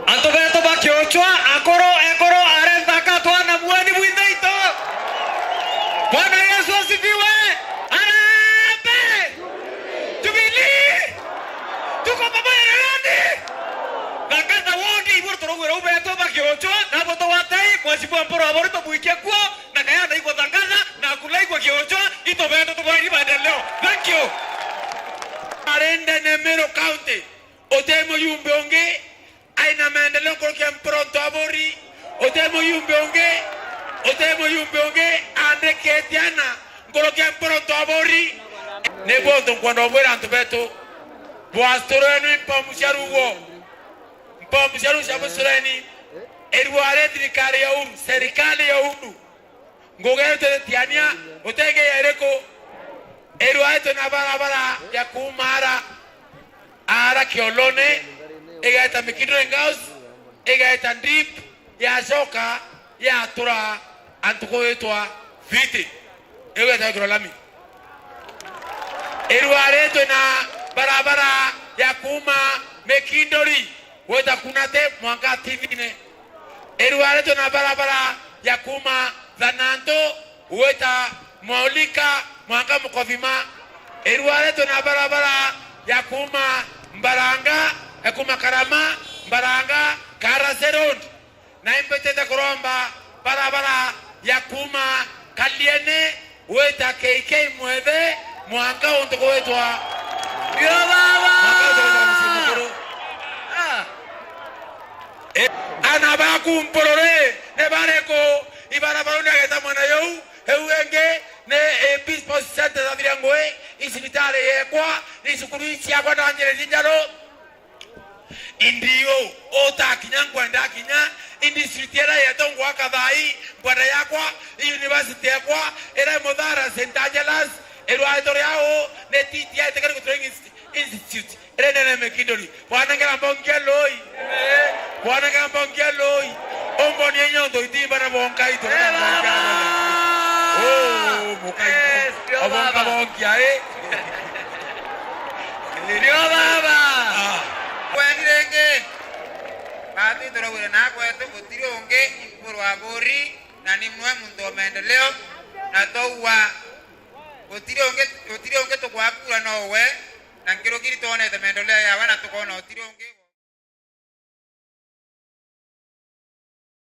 Antobeto bakiochwa ekoro arendaka twana mwani bwindeito. Bwana Yesu asifiwe. Arambe. Jubilee. Tuko pamoja na nani? Nakata wondi iburtoro ubeto bakiochwa na boto watai kwa sibu amporo aborto buikia kwa na kaya na iko tangaza na kulai kwa kiochwa itobeto tubani maendeleo. Thank you. Arende Nemero County. Otemo yumbonge aina maendeleo kwa mpronto abori. Otemo yumbonge ande ketiana kwa mpronto abori. Nebo ndo kwa ndomwera antubeto. Bwastoreni mpamusharu shabusureni. Erware serikali ya unu. Ngogete tiania otege yereko. Erwaito na barabara ya kumara ara kiolone egaita mikidro ngaus egaita ndip ya soka ya tura antukoetwa viti egaita grolami erwareto na barabara ya kuma mekindori weta kunate mwanga tvine erwareto na barabara ya kuma zananto weta maulika mwanga mkovima erwareto na barabara ya kuma mbaranga ya kuma karama mbaranga karaserod na impetete koromba barabara ya kuma kaliene weta keike mweve mwanga ontoko wetwa yo baba anabaku mporore ne bareko ibarabara ngeta mwana yo heuenge ne bispo center za Virangoe isibitare yekwa nisukuru isiakwa ndangere zinjaro indio ota kinyangwa ndakinya indisitiera yetongwa kadai bwana yakwa university yakwa era modara sentajelas erwaitoreao ne titia technical training institute era ne mekindori bwana ngala bongeloi ombo ni nyondo itimba na bonkaito Abonga bongia Ndio baba. Kwengirenge. Bati torogwe na kwetu gutiri onge ikuru abori na nimwe muntu maendeleo na towa gutiri onge tukwakura nowe na nkiro kiri tone maendeleo ya wana tukona gutiri onge